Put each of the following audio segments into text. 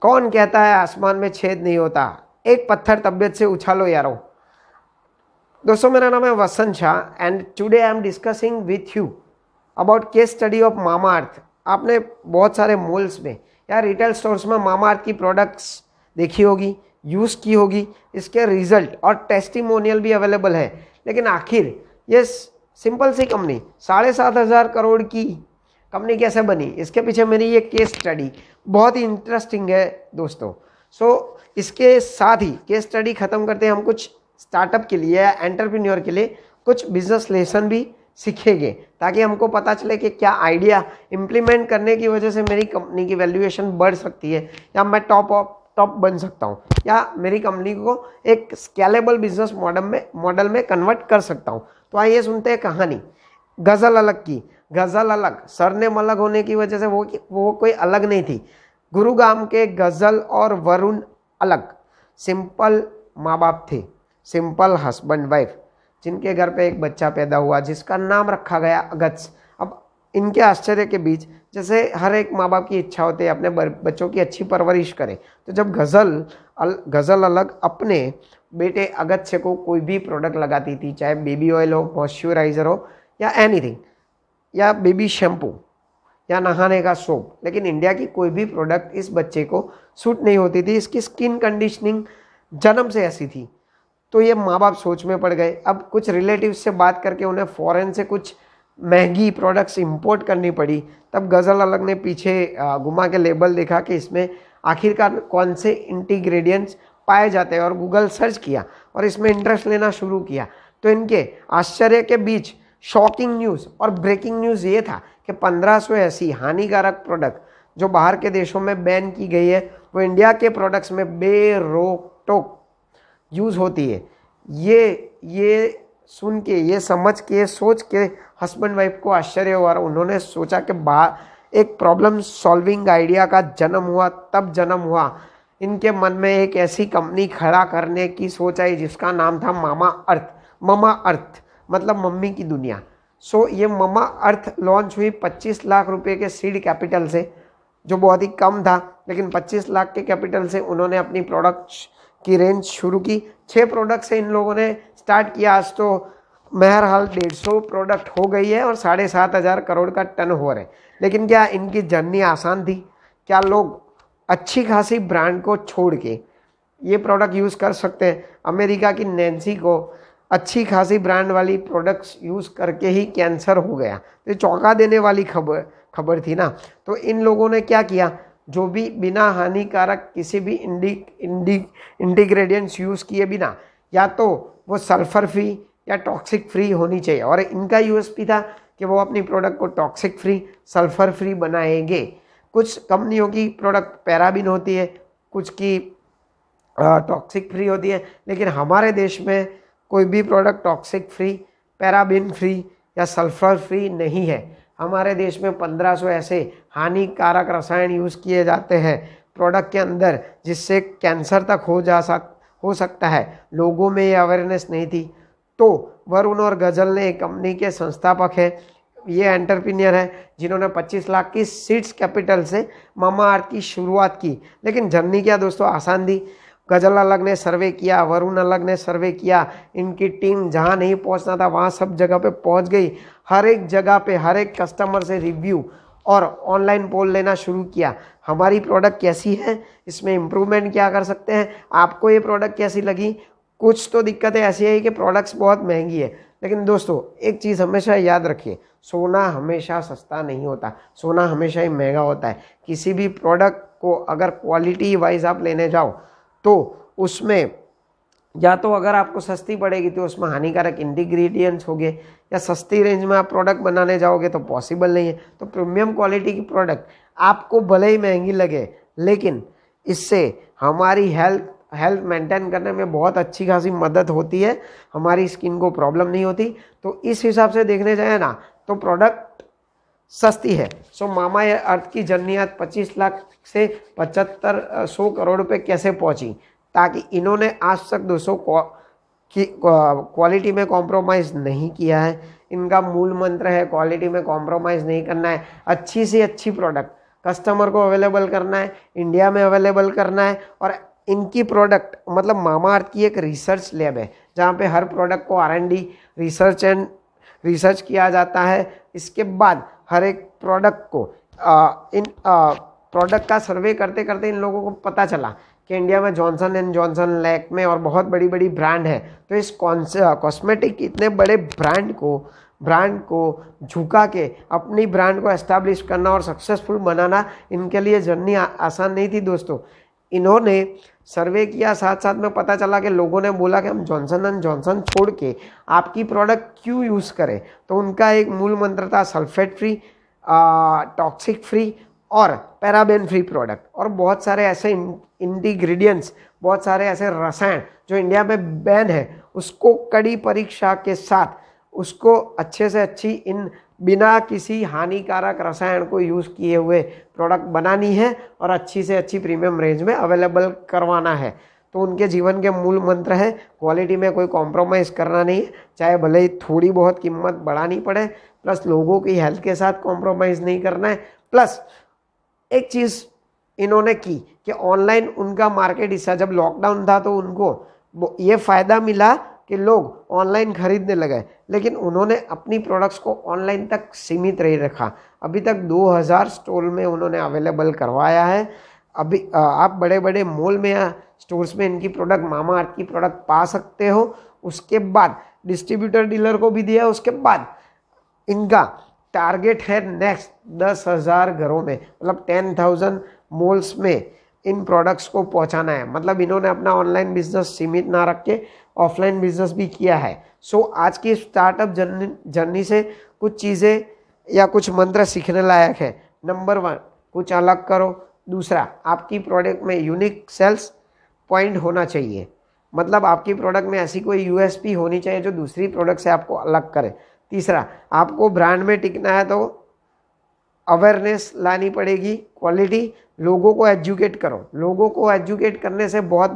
कौन कहता है आसमान में छेद नहीं होता, एक पत्थर तबीयत से उछालो यारो। दोस्तों मेरा नाम है Vasant Shah and today I am discussing with you about case study of Mamaearth. आपने बहुत सारे मॉल्स में या रिटेल स्टोर्स में मामा अर्थ की प्रोडक्ट्स देखी होगी, यूज़ की होगी, इसके रिजल्ट और टेस्टिमोनियल भी अवेलेबल है। लेकिन आखिर ये सिंपल सी कंपनी 7,500 करोड़ की कंपनी कैसे बनी, इसके पीछे मेरी ये केस स्टडी बहुत ही इंटरेस्टिंग है दोस्तों। इसके साथ ही केस स्टडी ख़त्म करते हैं हम कुछ स्टार्टअप के लिए या एंटरप्रेन्योर के लिए कुछ बिजनेस लेसन भी सीखेंगे, ताकि हमको पता चले कि क्या आइडिया इम्प्लीमेंट करने की वजह से मेरी कंपनी की वैल्यूएशन बढ़ सकती है या मैं टॉप बन सकता हूँ या मेरी कंपनी को एक स्केलेबल बिजनेस मॉडल में कन्वर्ट कर सकता हूँ। तो आइए सुनते हैं कहानी गज़ल अलग की। गज़ल अलग सरनेम अलग होने की वजह से वो कोई अलग नहीं थी। गुरुग्राम के गज़ल और वरुण अलग सिंपल माँ बाप थे, सिंपल हस्बैंड वाइफ, जिनके घर पे एक बच्चा पैदा हुआ जिसका नाम रखा गया अगस्त। अब इनके आश्चर्य के बीच, जैसे हर एक माँ बाप की इच्छा होती है अपने बच्चों की अच्छी परवरिश करें, तो जब गज़ल अलग अपने बेटे अगत्य को कोई भी प्रोडक्ट लगाती थी, चाहे बेबी ऑयल हो, मॉइस्चराइज़र हो या एनीथिंग, या बेबी शैम्पू या नहाने का सोप, लेकिन इंडिया की कोई भी प्रोडक्ट इस बच्चे को सूट नहीं होती थी। इसकी स्किन कंडीशनिंग जन्म से ऐसी थी। तो ये माँ बाप सोच में पड़ गए। अब कुछ रिलेटिव्स से बात करके उन्हें फॉरेन से कुछ महंगी प्रोडक्ट्स इंपोर्ट करनी पड़ी। तब गज़ल अलग ने पीछे घुमा के लेबल देखा कि इसमें आखिरकार कौन से इंटीग्रेडिएंट्स पाए जाते हैं, और गूगल सर्च किया और इसमें इंटरेस्ट लेना शुरू किया। तो इनके आश्चर्य के बीच शॉकिंग न्यूज़ और ब्रेकिंग न्यूज़ ये था कि 1500 ऐसी हानिकारक प्रोडक्ट जो बाहर के देशों में बैन की गई है, वो इंडिया के प्रोडक्ट्स में बेरोक टोक यूज़ होती है। ये सुन के, ये समझ के, सोच के हस्बैंड वाइफ को आश्चर्य हुआ। उन्होंने सोचा कि बाहर एक प्रॉब्लम सॉल्विंग आइडिया का जन्म हुआ। तब जन्म हुआ इनके मन में एक ऐसी कंपनी खड़ा करने की सोच आई जिसका नाम था मामा अर्थ। मामा अर्थ मतलब मम्मी की दुनिया। ये मामा अर्थ लॉन्च हुई 25 लाख रुपए के सीड कैपिटल से, जो बहुत ही कम था, लेकिन 25 लाख के कैपिटल से उन्होंने अपनी प्रोडक्ट्स की रेंज शुरू की। 6 प्रोडक्ट से इन लोगों ने स्टार्ट किया। आज तो बहरहाल 150 प्रोडक्ट हो गई है और 7,500 करोड़ का टर्नओवर है। लेकिन क्या इनकी जर्नी आसान थी? क्या लोग अच्छी खासी ब्रांड को छोड़ के ये प्रोडक्ट यूज़ कर सकते हैं? अमेरिका की नैन्सी को अच्छी खासी ब्रांड वाली प्रोडक्ट्स यूज़ करके ही कैंसर हो गया। तो चौंका देने वाली खबर थी ना। तो इन लोगों ने क्या किया, जो भी बिना हानिकारक किसी भी इंटीग्रेडिएंट्स यूज़ किए बिना, या तो वो सल्फर फ्री या टॉक्सिक फ्री होनी चाहिए। और इनका यूएसपी था कि वो अपनी प्रोडक्ट को टॉक्सिक फ्री, सल्फर फ्री बनाएंगे। कुछ कंपनियों की प्रोडक्ट पैराबिन होती है, कुछ की टॉक्सिक फ्री होती है, लेकिन हमारे देश में कोई भी product toxic free, paraben free या सल्फर फ्री नहीं है। हमारे देश में 1500 ऐसे हानिकारक रसायन यूज़ किए जाते हैं प्रोडक्ट के अंदर, जिससे कैंसर तक हो सकता है। लोगों में ये अवेयरनेस नहीं थी। तो वरुण और गज़ल ने कंपनी के संस्थापक हैं, ये एंटरप्रेन्योर है, जिन्होंने 25 लाख की सीड्स कैपिटल से मामा अर्थ की शुरुआत की। लेकिन जर्नी क्या दोस्तों आसान थी। गज़ल अलग ने सर्वे किया, वरुण अलग ने सर्वे किया, इनकी टीम जहाँ नहीं पहुँचना था वहाँ सब जगह पे पहुँच गई। हर एक जगह पे हर एक कस्टमर से रिव्यू और ऑनलाइन पोल लेना शुरू किया। हमारी प्रोडक्ट कैसी है, इसमें इम्प्रूवमेंट क्या कर सकते हैं, आपको ये प्रोडक्ट कैसी लगी। कुछ तो दिक्कतें ऐसी है कि प्रोडक्ट्स बहुत महंगी है, लेकिन दोस्तों एक चीज़ हमेशा याद रखिए, सोना हमेशा सस्ता नहीं होता, सोना हमेशा ही महंगा होता है। किसी भी प्रोडक्ट को अगर क्वालिटी वाइज आप लेने जाओ तो उसमें या तो अगर आपको सस्ती पड़ेगी तो उसमें हानिकारक इंग्रेडिएंट्स होंगे, या सस्ती रेंज में आप प्रोडक्ट बनाने जाओगे तो पॉसिबल नहीं है। तो प्रीमियम क्वालिटी की प्रोडक्ट आपको भले ही महंगी लगे, लेकिन इससे हमारी हेल्थ मेंटेन करने में बहुत अच्छी खासी मदद होती है, हमारी स्किन को प्रॉब्लम नहीं होती। तो इस हिसाब से देखने जाए ना तो प्रोडक्ट सस्ती है। मामा अर्थ की जर्नी आज 25 लाख से 7500 करोड़ पे कैसे पहुंची, ताकि इन्होंने आज तक 200 की क्वालिटी में कॉम्प्रोमाइज़ नहीं किया है। इनका मूल मंत्र है क्वालिटी में कॉम्प्रोमाइज़ नहीं करना है। अच्छी से अच्छी प्रोडक्ट कस्टमर को अवेलेबल करना है, इंडिया में अवेलेबल करना है। और इनकी प्रोडक्ट मतलब मामाअर्थ की एक रिसर्च लैब है जहाँ पे हर प्रोडक्ट को R&D रिसर्च किया जाता है। इसके बाद हर एक प्रोडक्ट को इन प्रोडक्ट का सर्वे करते करते इन लोगों को पता चला कि इंडिया में जॉनसन एंड जॉनसन, लैक्मे और बहुत बड़ी बड़ी ब्रांड है। तो इस कॉस्मेटिक इतने बड़े ब्रांड को झुका के अपनी ब्रांड को एस्टैब्लिश करना और सक्सेसफुल बनाना इनके लिए जर्नी आसान नहीं थी दोस्तों। इन्होंने सर्वे किया, साथ साथ में पता चला कि लोगों ने बोला कि हम जॉनसन एंड जॉनसन छोड़ के आपकी प्रोडक्ट क्यों यूज़ करें। तो उनका एक मूल मंत्र था सल्फेट फ्री, टॉक्सिक फ्री और पैराबेन फ्री प्रोडक्ट। और बहुत सारे ऐसे इंग्रेडिएंट्स, बहुत सारे ऐसे रसायन जो इंडिया में बैन है, उसको कड़ी परीक्षा के साथ उसको अच्छे से अच्छी इन बिना किसी हानिकारक रसायन को यूज़ किए हुए प्रोडक्ट बनानी है और अच्छी से अच्छी प्रीमियम रेंज में अवेलेबल करवाना है। तो उनके जीवन के मूल मंत्र है क्वालिटी में कोई कॉम्प्रोमाइज़ करना नहीं है, चाहे भले ही थोड़ी बहुत कीमत बढ़ानी पड़े, प्लस लोगों की हेल्थ के साथ कॉम्प्रोमाइज़ नहीं करना है। प्लस एक चीज़ इन्होंने की कि ऑनलाइन उनका मार्केट हिस्सा, जब लॉकडाउन था तो उनको ये फ़ायदा मिला कि लोग ऑनलाइन खरीदने लगे, लेकिन उन्होंने अपनी प्रोडक्ट्स को ऑनलाइन तक सीमित नहीं रखा। अभी तक 2000 स्टोर में उन्होंने अवेलेबल करवाया है। अभी आप बड़े बड़े मॉल में या स्टोर्स में इनकी प्रोडक्ट, मामाअर्थ की प्रोडक्ट पा सकते हो। उसके बाद डिस्ट्रीब्यूटर डीलर को भी दिया। उसके बाद इनका टारगेट है नेक्स्ट 10,000 घरों में, मतलब 10,000 मॉल्स में इन प्रोडक्ट्स को पहुंचाना है। मतलब इन्होंने अपना ऑनलाइन बिजनेस सीमित ना रख के ऑफलाइन बिजनेस भी किया है। सो आज की स्टार्टअप जर्नी से कुछ चीज़ें या कुछ मंत्र सीखने लायक है। नंबर 1, कुछ अलग करो। दूसरा, आपकी प्रोडक्ट में यूनिक सेल्स पॉइंट होना चाहिए, मतलब आपकी प्रोडक्ट में ऐसी कोई यूएसपी होनी चाहिए जो दूसरी प्रोडक्ट से आपको अलग करे। तीसरा, आपको ब्रांड में टिकना है तो अवेयरनेस लानी पड़ेगी, क्वालिटी, लोगों को एजुकेट करो। लोगों को एजुकेट करने से बहुत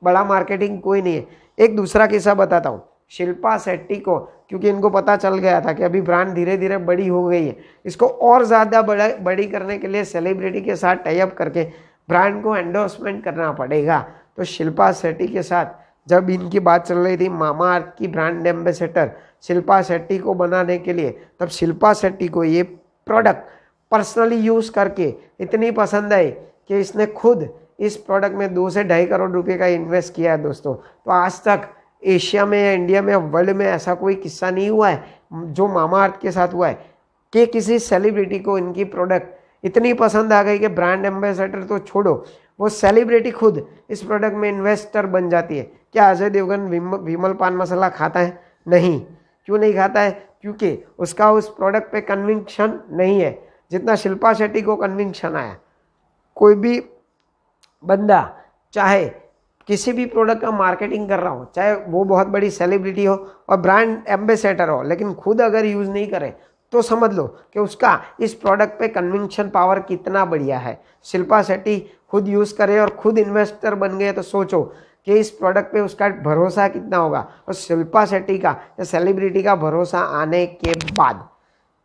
बड़ा मार्केटिंग कोई नहीं है। एक दूसरा किस्सा बताता हूँ। शिल्पा शेट्टी को, क्योंकि इनको पता चल गया था कि अभी ब्रांड धीरे धीरे बड़ी हो गई है, इसको और ज़्यादा बड़ी करने के लिए सेलिब्रिटी के साथ टाई अप करके ब्रांड को एंडोर्समेंट करना पड़ेगा। तो शिल्पा शेट्टी के साथ जब इनकी बात चल रही थी मामाअर्थ की ब्रांड एम्बेसडर शिल्पा शेट्टी को बनाने के लिए, तब शिल्पा शेट्टी को ये प्रोडक्ट पर्सनली यूज़ करके इतनी पसंद आई कि इसने खुद इस प्रोडक्ट में 2 से 2.5 करोड़ रुपए का इन्वेस्ट किया है दोस्तों। तो आज तक एशिया में या इंडिया में या वर्ल्ड में ऐसा कोई किस्सा नहीं हुआ है जो मामाअर्थ के साथ हुआ है कि किसी सेलिब्रिटी को इनकी प्रोडक्ट इतनी पसंद आ गई कि ब्रांड एम्बेसडर तो छोड़ो, वो सेलिब्रिटी खुद इस प्रोडक्ट में इन्वेस्टर बन जाती है। क्या अजय देवगन विमल पान मसाला खाता है? नहीं। क्यों नहीं खाता है? क्योंकि उसका उस प्रोडक्ट पे कन्विक्शन नहीं है जितना शिल्पा शेट्टी को कन्विक्शन आया। कोई भी बंदा चाहे किसी भी प्रोडक्ट का मार्केटिंग कर रहा हो, चाहे वो बहुत बड़ी सेलिब्रिटी हो और ब्रांड एम्बेसडर हो, लेकिन खुद अगर यूज़ नहीं करे तो समझ लो कि उसका इस प्रोडक्ट पे कन्विक्शन पावर कितना बढ़िया है। शिल्पा शेट्टी खुद यूज़ करे और खुद इन्वेस्टर बन गए तो सोचो कि इस प्रोडक्ट पे उसका भरोसा कितना होगा। और शिल्पा शेट्टी का या सेलिब्रिटी का भरोसा आने के बाद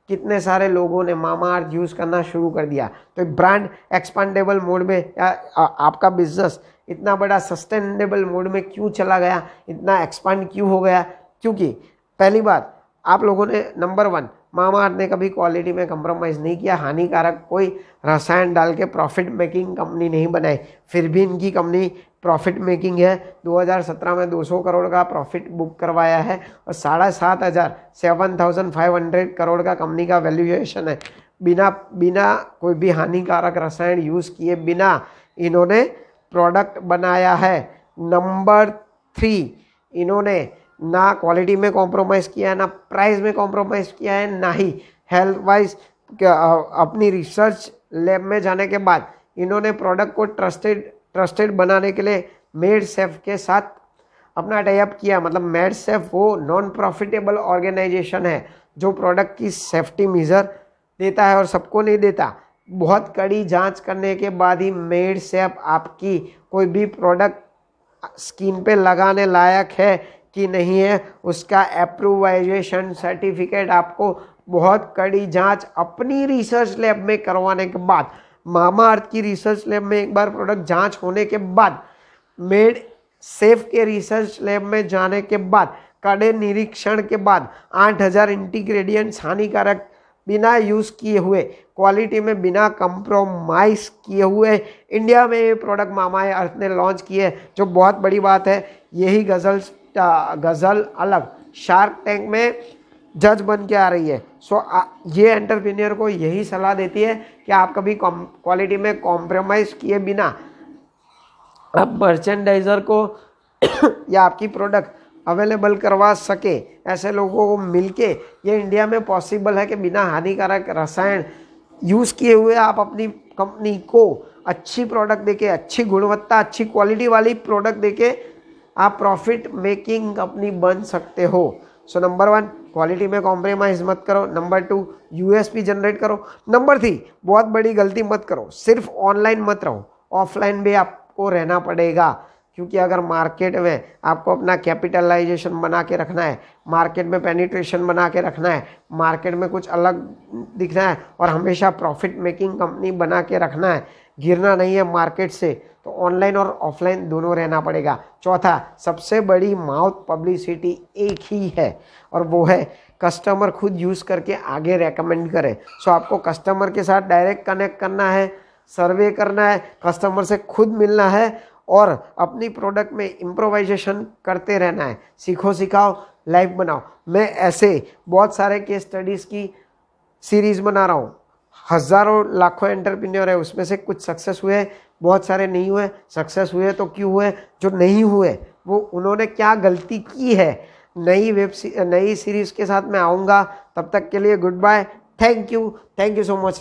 कितने सारे लोगों ने मामाअर्थ यूज़ करना शुरू कर दिया। तो ब्रांड एक्सपांडेबल मोड में या आपका बिजनेस इतना बड़ा सस्टेनेबल मोड में क्यों चला गया, इतना एक्सपांड क्यों हो गया? क्योंकि पहली बात, आप लोगों ने नंबर 1, मामाअर्थ ने कभी क्वालिटी में कंप्रोमाइज़ नहीं किया, हानिकारक कोई रसायन डाल के प्रॉफिट मेकिंग कंपनी नहीं बनाई। फिर भी इनकी कंपनी प्रॉफिट मेकिंग है। 2017 में 200 करोड़ का प्रॉफिट बुक करवाया है और 7,500 करोड़ का कंपनी का वैल्यूएशन है। बिना कोई भी हानिकारक रसायन यूज़ किए बिना इन्होंने प्रोडक्ट बनाया है। नंबर 3, इन्होंने ना क्वालिटी में कॉम्प्रोमाइज़ किया है, ना प्राइस में कॉम्प्रोमाइज़ किया है, ना ही हेल्थ वाइज। अपनी रिसर्च लैब में जाने के बाद इन्होंने प्रोडक्ट को ट्रस्टेड बनाने के लिए मेड सेफ के साथ अपना टाई अप किया। मतलब मेड सेफ वो नॉन प्रॉफिटेबल ऑर्गेनाइजेशन है जो प्रोडक्ट की सेफ्टी मेजर देता है और सबको नहीं देता। बहुत कड़ी जांच करने के बाद ही मेड सेफ आपकी कोई भी प्रोडक्ट स्किन पे लगाने लायक है कि नहीं है, उसका अप्रूवाइजेशन सर्टिफिकेट आपको बहुत कड़ी जांच अपनी रिसर्च लैब में करवाने के बाद मामा अर्थ की रिसर्च लैब में एक बार प्रोडक्ट जांच होने के बाद, मेड सेफ के रिसर्च लैब में जाने के बाद, कड़े निरीक्षण के बाद 8000 इंटीग्रेडिएंट्स हानिकारक बिना यूज किए हुए, क्वालिटी में बिना कंप्रोमाइज किए हुए इंडिया में ये प्रोडक्ट मामा अर्थ ने लॉन्च किए, जो बहुत बड़ी बात है। यही गजल अलग शार्क टैंक में जज बन के आ रही है। ये एंटरप्रेन्योर को यही सलाह देती है कि आप कभी क्वालिटी में कॉम्प्रोमाइज किए बिना आप मर्चेंडाइजर को या आपकी प्रोडक्ट अवेलेबल करवा सके, ऐसे लोगों को मिलके ये इंडिया में पॉसिबल है कि बिना हानिकारक रसायन यूज़ किए हुए आप अपनी कंपनी को अच्छी प्रोडक्ट देके, अच्छी गुणवत्ता, अच्छी क्वालिटी वाली प्रोडक्ट देके आप प्रॉफिट मेकिंग कंपनी बन सकते हो। सो नंबर 1, क्वालिटी में कॉम्प्रोमाइज़ मत करो। नंबर 2, यूएसपी जनरेट करो। नंबर 3, बहुत बड़ी गलती मत करो, सिर्फ ऑनलाइन मत रहो, ऑफलाइन भी आपको रहना पड़ेगा। क्योंकि अगर मार्केट में आपको अपना कैपिटलाइजेशन बना के रखना है, मार्केट में पेनिट्रेशन बना के रखना है, मार्केट में कुछ अलग दिखना है और हमेशा प्रॉफिट मेकिंग कंपनी बना के रखना है, गिरना नहीं है मार्केट से, तो ऑनलाइन और ऑफलाइन दोनों रहना पड़ेगा। चौथा, सबसे बड़ी माउथ पब्लिसिटी एक ही है और वो है कस्टमर खुद यूज़ करके आगे रेकमेंड करे। सो आपको कस्टमर के साथ डायरेक्ट कनेक्ट करना है, सर्वे करना है, कस्टमर से खुद मिलना है और अपनी प्रोडक्ट में इम्प्रोवाइजेशन करते रहना है। सीखो, सिखाओ, लाइव बनाओ। मैं ऐसे बहुत सारे केस स्टडीज़ की सीरीज़ बना रहा हूँ। हज़ारों लाखों एंटरप्रेन्योर है, उसमें से कुछ सक्सेस हुए, बहुत सारे नहीं हुए। सक्सेस हुए तो क्यों हुए, जो नहीं हुए वो उन्होंने क्या गलती की है। नई सीरीज़ के साथ मैं आऊँगा, तब तक के लिए good bye. Thank you so much.